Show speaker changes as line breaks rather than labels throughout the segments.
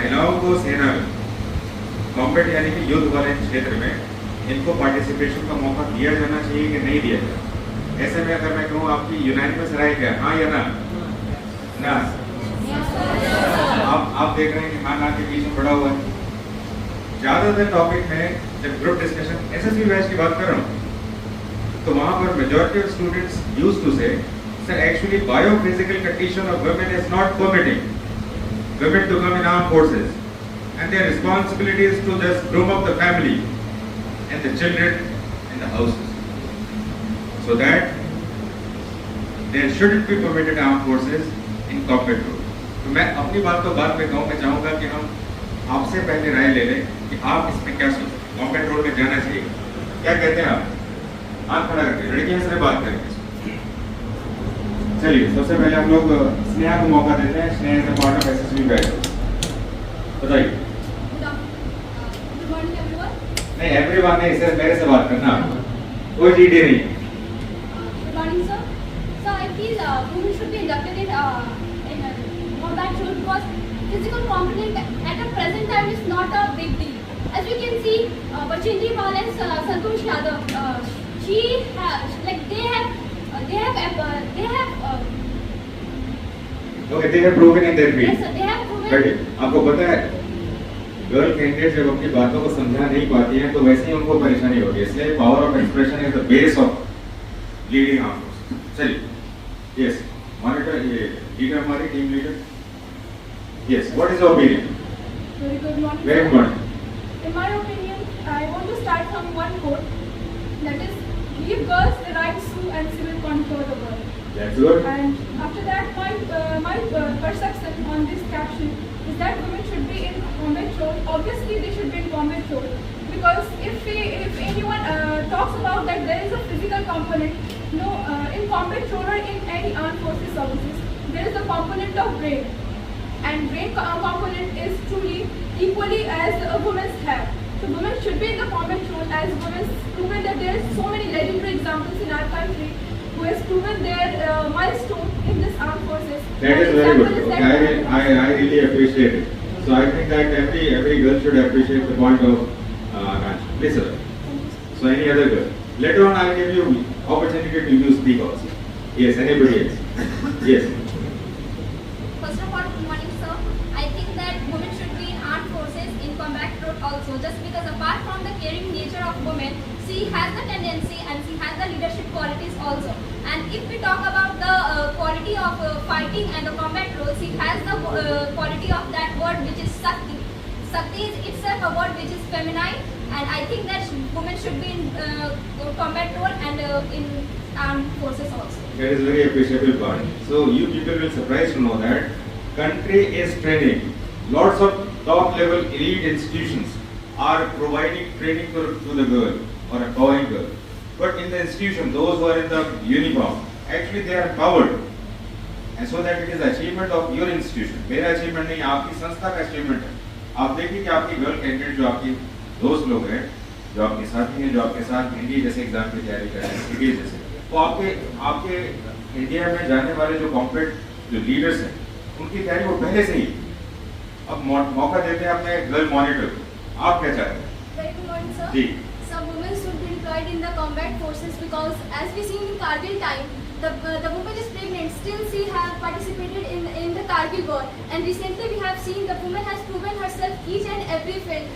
महिलाओं को सेना में कॉम्बैट यानी कि युद्ध वाले क्षेत्र में इनको पार्टिसिपेशन का मौका दिया जाना चाहिए कि नहीं दिया जाए? ऐसे में अगर मैं कहूँ आपकी यूनानिमस राय क्या, हाँ या ना? ना। आप देख रहे हैं कि हाँ ना के बीच में पड़ा हुआ है। ज्यादातर टॉपिक में जब ग्रुप डिस्कशन SSB बैच की बात कर रहा हूँ तो वहाँ पर majority of students used to say sir actually biophysical condition of women is not permitting women to come in armed forces, and their responsibility is to just groom up the family and the children in the houses, so that there shouldn't be permitted armed forces in combat role. तो मैं अपनी बात तो बाद में कहूँ, मैं चाहूँगा कि हम आपसे पहले राय ले लें कि आप इसमें क्या सोचते हैं, कॉम्बैट रोल में जाना चाहिए, क्या कहते हैं आप? हाथ खड़ा करके लड़कियों से बात करेंगे। चलिए सबसे पहले हम लोग स्नेहा को मौका देते हैं। Sneha is a part of SSB batch, बताइए। नहीं एवरीवन नहीं, सिर्फ मेरे से बात करना, कोई GD नहीं।
Good morning, sir. So I feel women should be inducted in combat role because physical component at the present time is not a big deal. As we can see, Bachendri Pal and Santosh Yadav, she has like they have
okay, they have proven in their field.
Yes, sir, they have proven.
But आपको पता है girl candidate जब अपनी बातों को समझा नहीं पाती हैं तो वैसे ही उनको परेशानी होगी, इसलिए power of expression is the base of leading arm force. चलिए यस मॉनिटर, ये लीडर हमारी team leader, yes what is your opinion?
Very good morning.
Very good morning.
In my opinion, I want to start from one quote, that is, give girls the rights to and civil control the world.
That's good.
And after that, my perception on this caption is that women should be in combat role. Obviously, they should be in combat role because if anyone talks about that there is a physical component, no, in combat role or in any armed forces services, there is a component of brain, and brain component is truly equally as women's have. So women should be in the combat role, as women proven that there is so many legendary examples in our country who has proven their milestone in this armed forces.
That is very good. Okay, I really appreciate it. So I think that every girl should appreciate the point of Akansha. Please sir. So any other girl? Later on I'll give you opportunity to use speak also. Yes, anybody else? Yes.
First of all, good morning, sir. I think that women should be in armed forces in combat role also, just because apart from the caring nature of women, she has the tendency and she has the leadership qualities also. And if we talk about the quality of fighting and the combat role, she has the quality of that word which is Sakti. Sakti is itself a word which is feminine, and I think that women should be in combat role and in armed forces also.
That is very appreciable point. So you people will surprised to know that country is training. Lots of top level elite institutions are providing training to the girl or a boy girl. But in the institution, those who are in the uniform, actually they are empowered. And so that it is achievement of your institution. मेरा achievement नहीं, आपकी संस्था का achievement है। आप देखिए कि आपकी गर्ल कैंडिडेट जो आपकी दोस्त लोग हैं, जो आपके साथी हैं, जो आपके साथ हिंदी जैसे एग्जाम की तैयारी कर रहे हैं, सीटी जैसे, तो आपके इंडिया में जाने वाले जो कॉम्पिट जो लीडर्स हैं, उनकी तैयारी वो पहले से ही, अब मौका देते हैं अपने गर्ल मॉनिटर को। आप क्या चाहते हैं?
Very good morning, sir.
Ji.
Some women should be deployed in the combat forces because, as we see in Kargil time, the woman is pregnant. Still, she have participated in the Kargil war, and recently we have seen the woman has proven herself each and every field.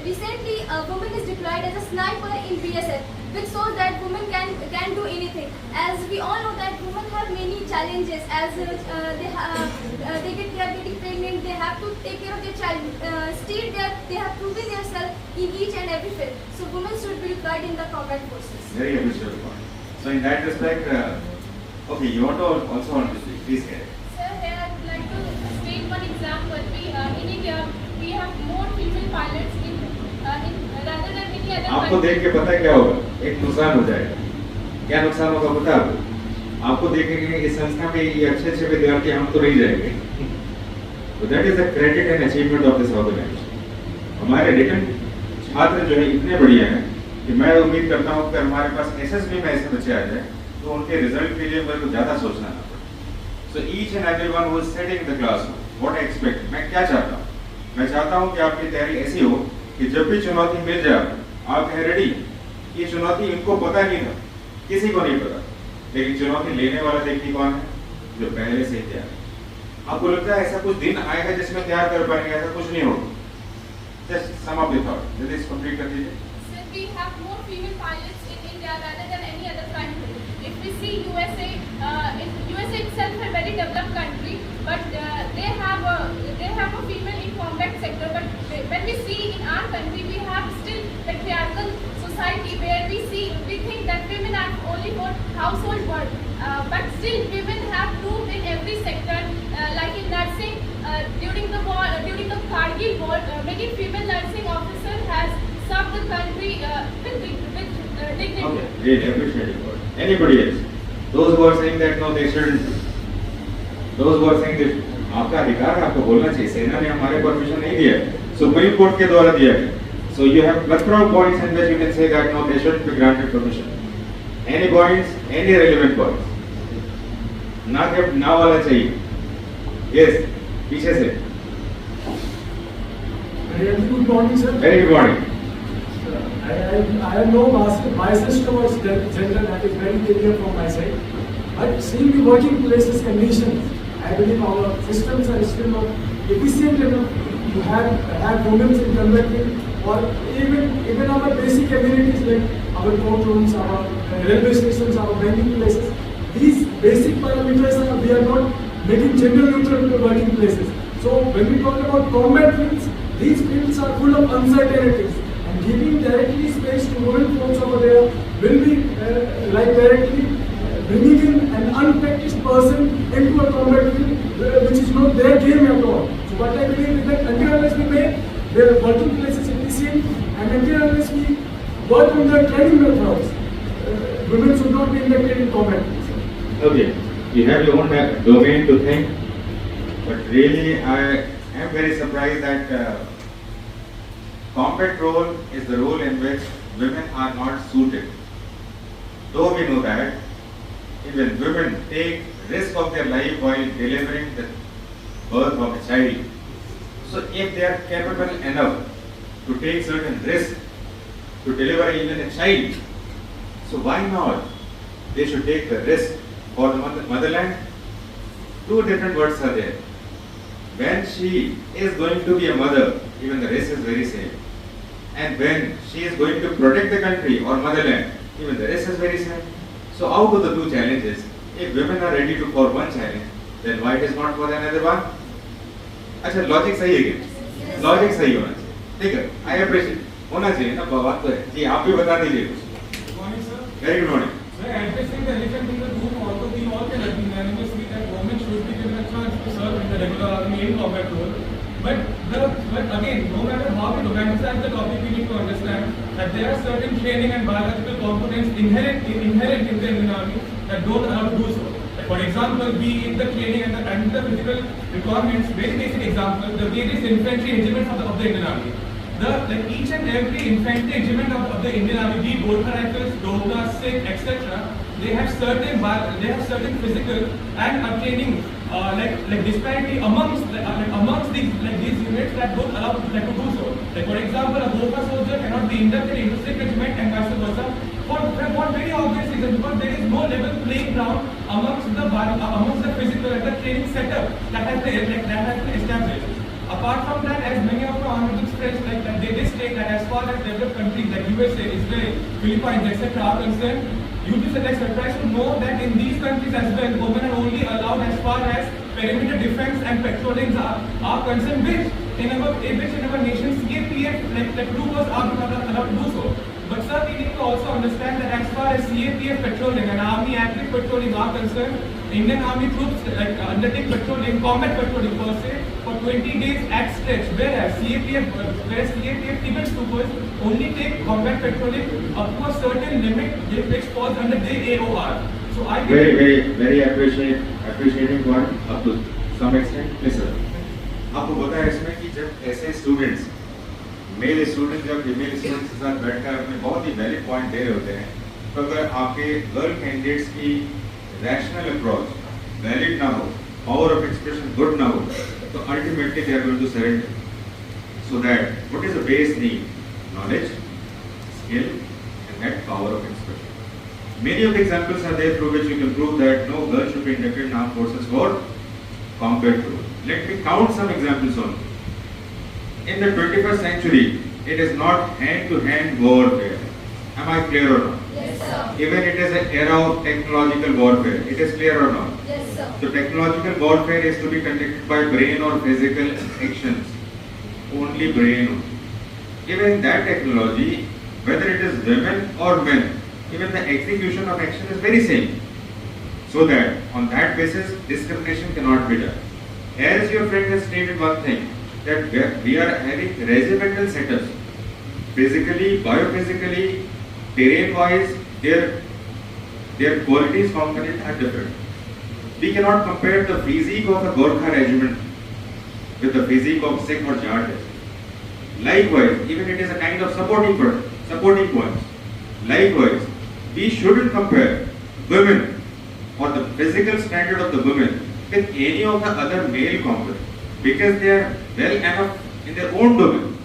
Recently, a woman is deployed as a sniper in BSF, which shows that women can do anything. As we all know that women have many challenges. As they are getting pregnant, they have to take care of their child. Still, they have proven themselves in each and every field. So women should be deployed in the combat forces.
Very appreciable point. So in that respect, okay, you want to also want to speak. Please get it.
Sir, here I would like to state one example. In India, we have more female pilots rather than any other
आपको देख के पता है क्या होगा? एक नुकसान हो जाएगा। क्या नुकसान होगा पता है आपको? आपको देखेंगे इस संस्था में ये अच्छे विद्यार्थी हम तो नहीं जाएंगे। So that is the credit and achievement of this organization. हमारे रिटर्न छात्र जो है इतने बढ़िया हैं कि मैं उम्मीद करता हूँ कि हमारे पास SSB में ऐसे बच्चे आ जाए तो उनके रिजल्ट के लिए मेरे को ज़्यादा सोचना ना पड़े। So each and everyone who is sitting in the classroom, what I expect, मैं क्या चाहता हूँ मैं चाहता हूं कि आपकी तैयारी ऐसी हो कि जब भी चुनौती मिल जाए आप कहें रेडी। ये चुनौती इनको पता नहीं था, किसी को नहीं पता, लेकिन चुनौती लेने वाला व्यक्ति कौन है? जो पहले से ही तैयार है। आपको लगता है ऐसा कुछ दिन आएगा जिसमें तैयार कर पाएंगे? ऐसा कुछ नहीं होगा। Just some of the thought, जल्दी इसको कंप्लीट कर दीजिए।
Sir, we have more female pilots in India rather than any other country. If we see USA, USA itself is a very developed country, but they have a female in combat sector. But when we see in our country, we have still patriarchal society where we think that women are only for household work. But still, women have proved in every sector, like in nursing, during the war, during the Kargil war, many female nursing officer has served the country with dignity.
Okay, great, appreciate it. Anybody else? Those who are saying that no, they shouldn't. Those who are saying that आपका अधिकार है, आपको बोलना चाहिए। सेना ने हमारे permission नहीं दिया, सुप्रीम कोर्ट के द्वारा दिया है। So you have plethora of points in which you can say that no, they shouldn't be granted permission. Any points? Any relevant points? ना केवल ना वाला चाहिए। Yes, पीछे से।
Very good morning, sir.
Very good morning.
I have no bias towards gender, that is very clear from my side. But seeing the working places conditions, I believe our systems are still not efficient enough to have women in conducting, or even our basic amenities like our courtrooms, our railway stations, our banking places. These basic parameters we are not making gender neutral working places. So when we talk about combat fields, these fields are full of uncertainties. Giving directly space to women folks over there will be like directly bringing in an unpracticed person into a combat field which is not their game at all. So what I believe is that until unless we make their working places efficient and until unless we work on their training methods, women should not be inducted in combat fields.
Okay, you have your own domain to think, but really I am very surprised that combat role is the role in which women are not suited. Though we know that even women take risk of their life while delivering the birth of a child. So if they are capable enough to take certain risk to deliver even a child, so why not they should take the risk for the motherland? Two different words are there. When she is going to be a mother, even the risk is very same. And when she is going to protect the country or motherland, even the risk is very same. So out of the two challenges, if women are ready to for one challenge, then why it is not for another one? अच्छा logic सही है क्या? Logic सही होना चाहिए, ठीक है? I appreciate होना चाहिए ना, बात तो है जी। आप भी बता दीजिए कुछ।
Good morning, sir.
Very good morning.
Sir, addressing the elephant in the room, although we all can unanimously that women should be given a chance to serve in the regular army in combat role. But again, no matter how we romanticize the topic, we need to understand that there are certain training and biological components inherent in the Indian Army that don't allow to do so. Like for example, be it the training and the physical requirements. Very basic example: the various infantry regiments of the Indian Army. Like each and every infantry regiment of the Indian Army, be it Golkha Rifles, Dogra, Sikh, etc., they have certain physical and training disparity amongst these units that don't allow to do so. Like for example, a Golkha soldier cannot be inducted into Sikh regiment and vice versa for very obvious reason, because there is no level playing ground amongst the physical and the training setup that has been established. Apart from that, as many of our honorable friends they state that as far as developed countries like USA, Israel, Philippines, etc. are concerned, you'd be surprised to know that in these countries as well, women are only allowed as far as perimeter defense and patrollings are concerned, which in our nation's CAPF troopers are not allowed to do so. But sir, we need to also understand that as far as CAPF patrolling and Army active patrolling are concerned, Indian Army troops undertake patrolling, combat patrolling per se, for 20 days at stretch, whereas CAPF female troopers only take combat patrolling up to a certain limit which falls under the AOR. So I
very appreciating one up to some extent. Yes sir. आपको पता है इसमें कि जब ऐसे students male student जब female students के साथ बैठकर अपने बहुत ही वैलिड पॉइंट दे रहे होते हैं, तो अगर आपके गर्ल कैंडिडेट्स की रैशनल अप्रोच वैलिड ना हो, पावर ऑफ एक्सप्रेशन गुड ना हो, तो ultimately they are going to surrender. So that what is the base need? Knowledge, skill, and that power of expression. Many of the examples are there through which you can prove that no girl should be inducted in armed forces for combat role. Let me count some examples on. In the 21st century, it is not hand-to-hand warfare. Am I clear or not?
Yes, sir.
Even it is an era of technological warfare. It is clear or not?
Yes, sir.
So technological warfare is to be conducted by brain or physical actions. Only brain. Even in that technology, whether it is women or men, even the execution of action is very same. So that on that basis, discrimination cannot be done. As your friend has stated one thing, that we are having regimental setups. Physically, biophysically, terrain-wise, their qualities component are different. We cannot compare the physique of a Gorkha regiment with the physique of Sikh or Jat. Likewise, even it is a kind of supporting points. Likewise, we shouldn't compare women or the physical standard of the women with any of the other male components because they are well enough in their own domain.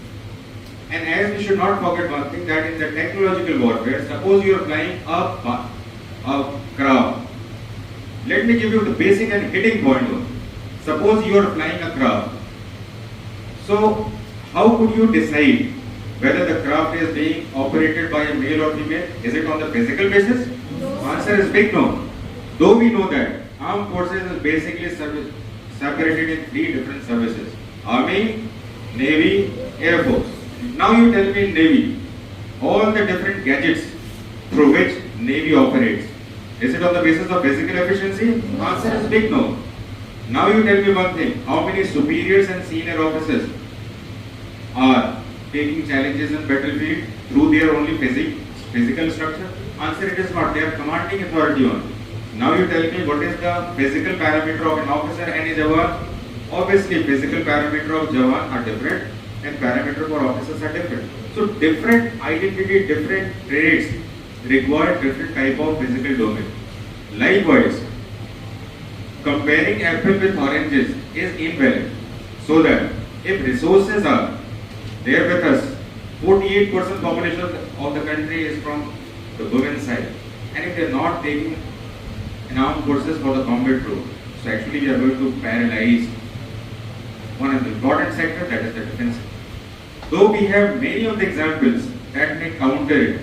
And as we should not forget one thing, that in the technological warfare, suppose you are flying a craft. Let me give you the basic and hitting point. Suppose you are flying a craft. So, how could you decide whether the craft is being operated by a male or female? Is it on the physical basis?
No.
Answer is big no. Though we know that armed forces is basically separated in 3 different services: Army, Navy, Air Force. Now you tell me in Navy, all the different gadgets through which Navy operates, is it on the basis of physical efficiency? Answer is big no. Now you tell me one thing, how many superiors and senior officers are taking challenges in battlefield through their only physical structure? Answer, it is not. They are commanding authority only. Now you tell me what is the physical parameter of an officer and a Jawan? Obviously, physical parameter of Jawan are different and parameter for officers are different. So different identity, different traits require different type of physical domain. Likewise, comparing apple with oranges is invalid. So that if resources are there with us, 48% population of the country is from the women's side, and if they are not taking an armed forces for the combat role, so actually we are going to paralyze one of the important sector, that is the defense. Though we have many of the examples that may counter it.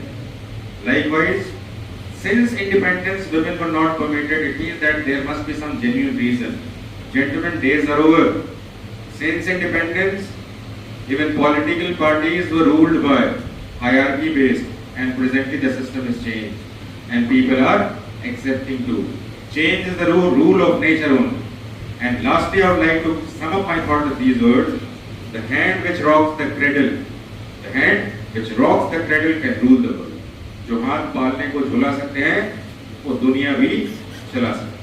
Likewise, since independence women were not permitted, it means that there must be some genuine reason. Gentlemen, days are over. Since independence, even political parties were ruled by hierarchy based, and presently the system is changed and people are accepting too. Change is the rule of nature only. And lastly, I would like to sum up my thought with these words: the hand which rocks the cradle, can rule the world. जो हाथ पालने को झुला सकते हैं, वो दुनिया भी चला सकते हैं.